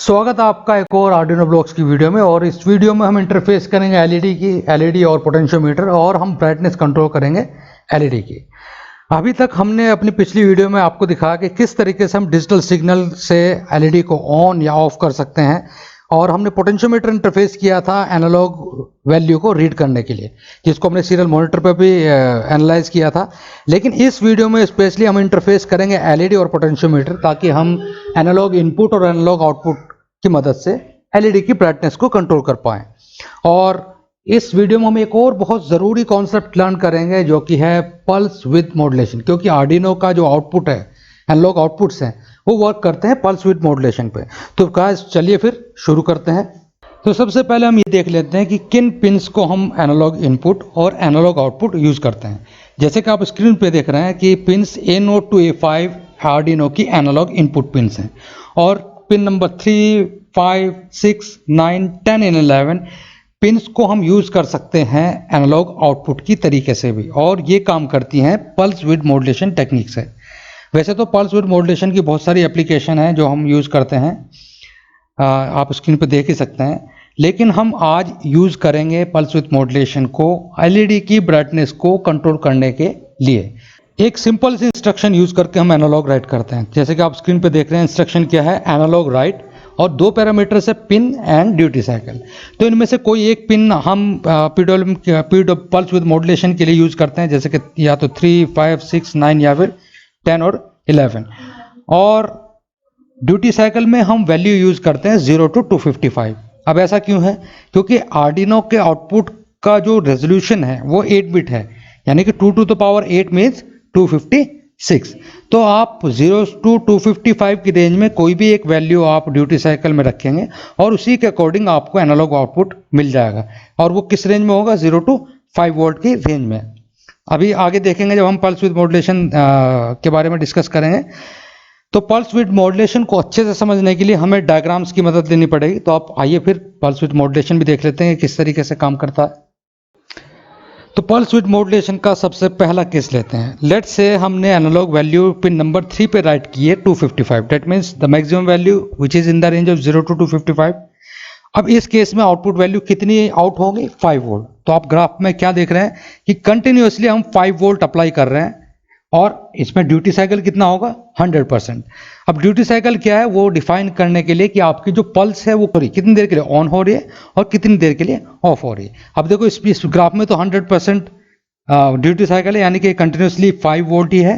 स्वागत है आपका एक और आर्डिनो ब्लॉक्स की वीडियो में। और इस वीडियो में हम इंटरफेस करेंगे एलईडी और पोटेंशियोमीटर, और हम ब्राइटनेस कंट्रोल करेंगे एलईडी की। अभी तक हमने अपनी पिछली वीडियो में आपको दिखाया कि किस तरीके से हम डिजिटल सिग्नल से एलईडी को ऑन या ऑफ कर सकते हैं, और हमने पोटेंशियोमीटर इंटरफेस किया था एनालॉग वैल्यू को रीड करने के लिए, जिसको हमने सीरियल मॉनिटर पर भी एनालाइज किया था। लेकिन इस वीडियो में स्पेशली हम इंटरफेस करेंगे एलईडी और पोटेंशियोमीटर, ताकि हम एनालॉग इनपुट और एनालॉग आउटपुट की मदद से एलईडी की ब्राइटनेस को कंट्रोल कर पाएं। और इस वीडियो में हम एक और बहुत ज़रूरी कॉन्सेप्ट लर्न करेंगे, जो कि है पल्स विद मॉड्यूलेशन। क्योंकि आर्डिनो का जो आउटपुट है, एनालॉग आउटपुट्स हैं, वो वर्क करते हैं पल्स विद मॉड्यूलेशन पे। तो गाइस चलिए फिर शुरू करते हैं। तो सबसे पहले हम ये देख लेते हैं कि किन पिन्स को हम एनालॉग इनपुट और एनालॉग आउटपुट यूज़ करते हैं। जैसे कि आप स्क्रीन पे देख रहे हैं कि pins A0 to A5 Arduino की एनालॉग इनपुट पिन्स हैं, और पिन नंबर 3, 5, 6, 9, 10 एंड 11 पिन्स को हम यूज़ कर सकते हैं एनालॉग आउटपुट की तरीके से भी, और ये काम करती हैं पल्स विद मॉड्यूलेशन टेक्निक से। वैसे तो पल्स विद मॉड्यूलेशन की बहुत सारी एप्लीकेशन हैं जो हम यूज़ करते हैं, आप स्क्रीन पर देख ही सकते हैं। लेकिन हम आज यूज़ करेंगे पल्स विद मॉड्यूलेशन को एलईडी की ब्राइटनेस को कंट्रोल करने के लिए। एक सिंपल सी इंस्ट्रक्शन यूज़ करके हम एनालॉग राइट करते हैं। जैसे कि आप स्क्रीन पे देख रहे हैं, इंस्ट्रक्शन क्या है, एनालॉग राइट, और दो पैरामीटर्स है पिन एंड ड्यूटी साइकिल। तो इनमें से कोई एक पिन हम पल्स विद मॉड्यूलेशन के लिए यूज़ करते हैं, जैसे कि या तो 3, 5, 6, 9 या फिर 10 और 11। और ड्यूटी साइकिल में हम वैल्यू यूज़ करते हैं 0 to 255। अब ऐसा क्यों है? क्योंकि आर्डिनो के आउटपुट का जो रेजोल्यूशन है वो 8 बिट है, यानी कि 2 to the power 8 मीन्स 256। तो आप 0 to 255 की रेंज में कोई भी एक वैल्यू आप ड्यूटी साइकिल में रखेंगे, और उसी के अकॉर्डिंग आपको एनालॉग आउटपुट मिल जाएगा। और वो किस रेंज में होगा? 0 to 5 वोल्ट की रेंज में। अभी आगे देखेंगे जब हम पल्स विद मॉड्यूलेशन के बारे में डिस्कस करेंगे। तो पल्स विद मॉड्यूलेशन को अच्छे से समझने के लिए हमें डायग्राम्स की मदद लेनी पड़ेगी। तो आप आइए फिर पल्स विद मॉड्यूलेशन भी देख लेते हैं किस तरीके से काम करता है। तो पल्स विद मॉड्यूलेशन का सबसे पहला केस लेते हैं। लेट्स से हमने एनालॉग वैल्यू पिन नंबर 3 पे राइट की है 255। That means the maximum value which is in the range of 0 to 255। अब इस केस में आउटपुट वैल्यू कितनी आउट होगी? 5 वोल्ट। तो आप ग्राफ में क्या देख रहे हैं कि कंटिन्यूसली हम 5 वोल्ट अप्लाई कर रहे हैं, और इसमें ड्यूटी साइकिल कितना होगा? 100%। अब ड्यूटी साइकिल क्या है वो डिफाइन करने के लिए कि आपकी जो पल्स है वो कितनी देर के लिए ऑन हो रही है और कितनी देर के लिए ऑफ हो रही है। अब देखो इस ग्राफ में तो 100% ड्यूटी साइकिल है, यानी कि कंटिन्यूसली 5 वोल्ट ही है।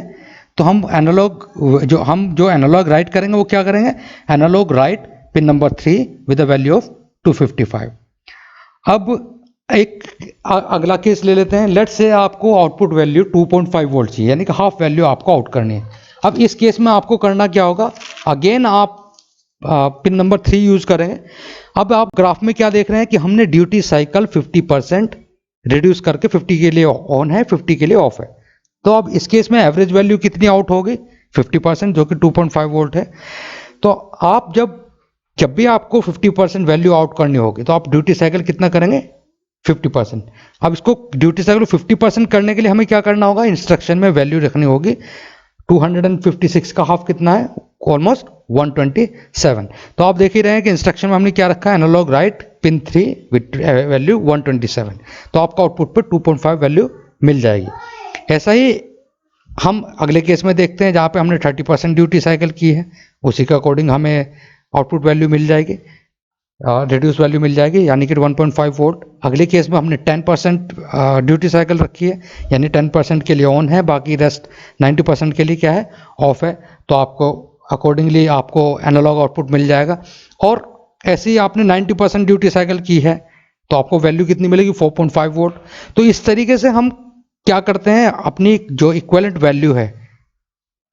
तो हम जो एनालॉग राइट करेंगे वो क्या करेंगे? Analog write pin number 3 with the value of 255। अब एक अगला केस ले लेते हैं। लेट्स से आपको आउटपुट वैल्यू 2.5 वोल्ट चाहिए, यानी कि हाफ वैल्यू आपको आउट करनी है। अब इस केस में आपको करना क्या होगा? अगेन आप पिन नंबर 3 यूज करेंगे। अब आप ग्राफ में क्या देख रहे हैं कि हमने ड्यूटी साइकिल 50% रिड्यूस करके 50 के लिए ऑन है, 50 के लिए ऑफ है। तो अब इस केस में एवरेज वैल्यू कितनी आउट होगी? 50%, जो कि 2.5 वोल्ट है। तो आप जब भी आपको 50% वैल्यू आउट करनी होगी, तो आप ड्यूटी साइकिल कितना करेंगे? 50%। अब इसको ड्यूटी साइकिल 50% करने के लिए हमें क्या करना होगा? इंस्ट्रक्शन में वैल्यू रखनी होगी। 256 का हाफ कितना है? ऑलमोस्ट 127। तो आप देख ही रहे हैं कि इंस्ट्रक्शन में हमने क्या रखा है? Analog write pin 3 with value 127। तो आपका आउटपुट पे 2.5 वैल्यू मिल जाएगी। ऐसा ही हम अगले केस में देखते हैं, जहाँ पे हमने 30% ड्यूटी साइकिल की है, उसी के अकॉर्डिंग हमें आउटपुट वैल्यू मिल जाएगी, रिड्यूस वैल्यू मिल जाएगी, यानी कि 1.5 वोल्ट। अगले केस में हमने 10% ड्यूटी साइकिल रखी है, यानी 10% के लिए ऑन है, बाकी रेस्ट 90% के लिए क्या है? ऑफ है। तो आपको अकॉर्डिंगली आपको एनालॉग आउटपुट मिल जाएगा। और ऐसे ही आपने 90% ड्यूटी साइकिल की है, तो आपको वैल्यू कितनी मिलेगी? 4.5 वोल्ट। तो इस तरीके से हम क्या करते हैं, अपनी जो इक्विवेलेंट वैल्यू है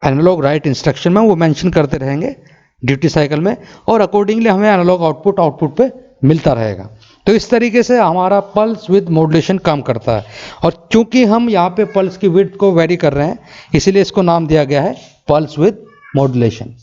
एनालॉग राइट इंस्ट्रक्शन में वो मेंशन करते रहेंगे ड्यूटी साइकिल में, और अकॉर्डिंगली हमें एनालॉग आउटपुट पे मिलता रहेगा। तो इस तरीके से हमारा पल्स विद मॉड्यूलेशन काम करता है। और चूंकि हम यहाँ पे पल्स की विड्थ को वेरी कर रहे हैं, इसीलिए इसको नाम दिया गया है पल्स विद मॉड्यूलेशन।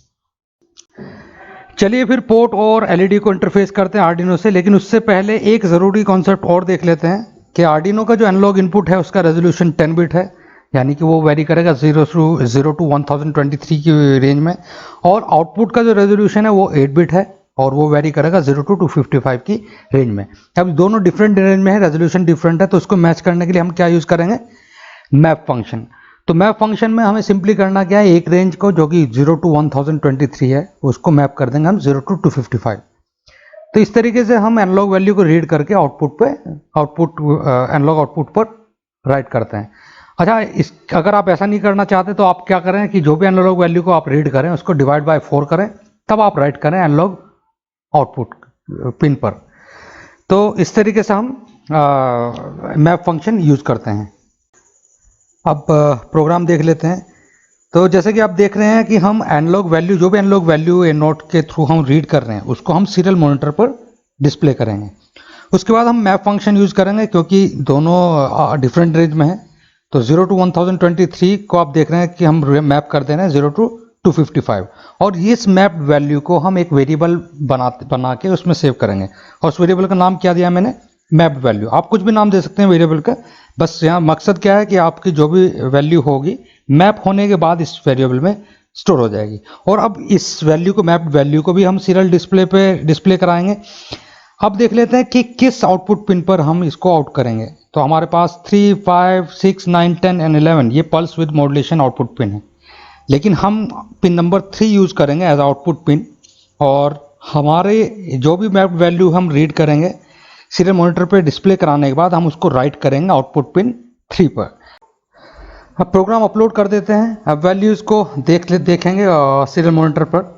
चलिए फिर पोर्ट और एलईडी को इंटरफेस करते हैं आर्डिनो से। लेकिन उससे पहले एक ज़रूरी कॉन्सेप्ट और देख लेते हैं कि आर्डिनो का जो एनालॉग इनपुट है उसका रेजोल्यूशन 10 बिट है, यानी कि वो वेरी करेगा 0 to 1023 की रेंज में। और आउटपुट का जो रेजोल्यूशन है वो 8 बिट है, और वो वेरी करेगा 0 to 255 की रेंज में। अब दोनों डिफरेंट रेंज में है, रेजोल्यूशन डिफरेंट है, तो उसको मैच करने के लिए हम क्या यूज़ करेंगे, मैप फंक्शन। तो मैप फंक्शन में हमें सिंपली करना क्या है, एक रेंज को जो कि 0 to 1023 है उसको मैप कर देंगे हम 0 to 255। तो इस तरीके से हम एनालॉग वैल्यू को रीड करके एनालॉग आउटपुट पर राइट करते हैं। अच्छा, अगर आप ऐसा नहीं करना चाहते तो आप क्या करें कि जो भी एनालॉग वैल्यू को आप रीड करें उसको डिवाइड बाय 4 करें, तब आप राइट करें एनालॉग आउटपुट पिन पर। तो इस तरीके से हम मैप फंक्शन यूज करते हैं। अब प्रोग्राम देख लेते हैं। तो जैसे कि आप देख रहे हैं कि हम एनालॉग वैल्यू, जो भी एनालॉग वैल्यू ए नोट के थ्रू हम रीड कर रहे हैं उसको हम सीरियल मॉनिटर पर डिस्प्ले करेंगे। उसके बाद हम मैप फंक्शन यूज करेंगे, क्योंकि दोनों डिफरेंट रेंज में है। तो 0 to 1023 को आप देख रहे हैं कि हम मैप कर दे रहे हैं 0 to 255, और इस मैप वैल्यू को हम एक वेरिएबल बना के उसमें सेव करेंगे, और उस वेरिएबल का नाम क्या दिया मैंने, मैप वैल्यू। आप कुछ भी नाम दे सकते हैं वेरिएबल का, बस यहाँ मकसद क्या है कि आपकी जो भी वैल्यू होगी मैप होने के बाद इस वेरिएबल में स्टोर हो जाएगी। और अब इस वैल्यू को, मैप वैल्यू को भी हम सीरियल डिस्प्ले पे डिस्प्ले कराएंगे। अब देख लेते हैं कि किस आउटपुट पिन पर हम इसको आउट करेंगे। तो हमारे पास 3, 5, 6, 9, 10 एंड 11 ये pulse with modulation output pin है, लेकिन हम पिन नंबर 3 यूज करेंगे एज आउटपुट पिन। और हमारे जो भी मैप वैल्यू हम रीड करेंगे सीरियल मॉनिटर पे डिस्प्ले कराने के बाद हम उसको राइट करेंगे आउटपुट पिन 3 पर। अब प्रोग्राम अपलोड कर देते हैं। अब वैल्यूज़ को देखेंगे सीरियल मॉनिटर पर।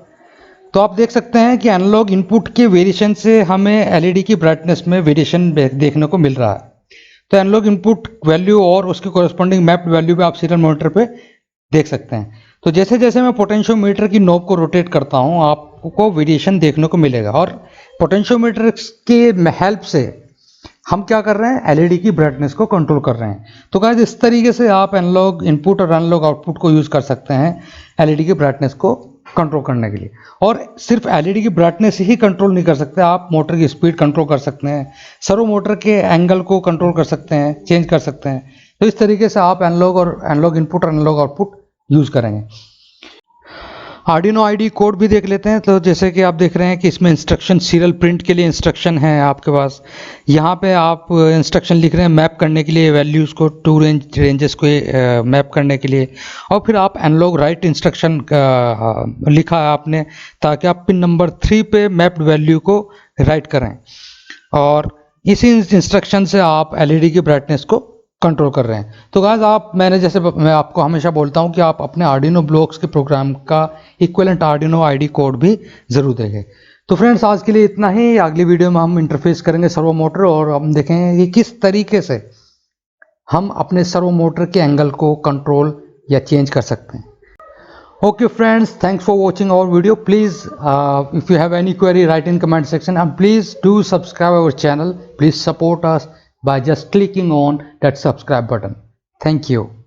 तो आप देख सकते हैं कि एनालॉग इनपुट के वेरिएशन से हमें एलईडी की ब्राइटनेस में वेरिएशन देखने को मिल रहा है। तो एनालॉग इनपुट वैल्यू और उसके कोरस्पॉन्डिंग मैप वैल्यू पे आप सीरियल मॉनिटर पे देख सकते हैं। तो जैसे जैसे मैं पोटेंशियोमीटर की नॉब को रोटेट करता हूँ आपको वेरिएशन देखने को मिलेगा, और पोटेंशियोमीटर के हेल्प से हम क्या कर रहे हैं, एलईडी की ब्राइटनेस को कंट्रोल कर रहे हैं। तो गाइस इस तरीके से आप एनालॉग इनपुट और एनालॉग आउटपुट को यूज़ कर सकते हैं एलईडी की ब्राइटनेस को कंट्रोल करने के लिए। और सिर्फ एलईडी की ब्राइटनेस ही कंट्रोल नहीं कर सकते, आप मोटर की स्पीड कंट्रोल कर सकते हैं, सर्वो मोटर के एंगल को कंट्रोल कर सकते हैं, चेंज कर सकते हैं। तो इस तरीके से आप एनालॉग इनपुट और एनालॉग आउटपुट यूज़ करेंगे। आर्डिनो आईडी कोड भी देख लेते हैं। तो जैसे कि आप देख रहे हैं कि इसमें इंस्ट्रक्शन, सीरियल प्रिंट के लिए इंस्ट्रक्शन है आपके पास। यहाँ पे आप इंस्ट्रक्शन लिख रहे हैं मैप करने के लिए वैल्यूज़ को, 2 रेंजेस को मैप करने के लिए। और फिर आप एनालॉग राइट इंस्ट्रक्शन लिखा है आपने, ताकि आप पिन नंबर 3 पे मैप्ड वैल्यू को राइट करें। और इसी इंस्ट्रक्शन से आप एलईडी की ब्राइटनेस को कंट्रोल कर रहे हैं। तो गाइस मैं आपको हमेशा बोलता हूं कि आप अपने आर्डिनो ब्लॉक्स के प्रोग्राम का इक्विवेलेंट आर्डिनो आईडी कोड भी जरूर देखें। तो फ्रेंड्स आज के लिए इतना ही। अगली वीडियो में हम इंटरफेस करेंगे सर्वो मोटर, और हम देखेंगे कि किस तरीके से हम अपने सर्वो मोटर के एंगल को कंट्रोल या चेंज कर सकते हैं। Okay friends, thanks for watching our video. Please if you have any query, write in comment section, and please do subscribe our channel. Please support us by just clicking on that subscribe button. Thank you.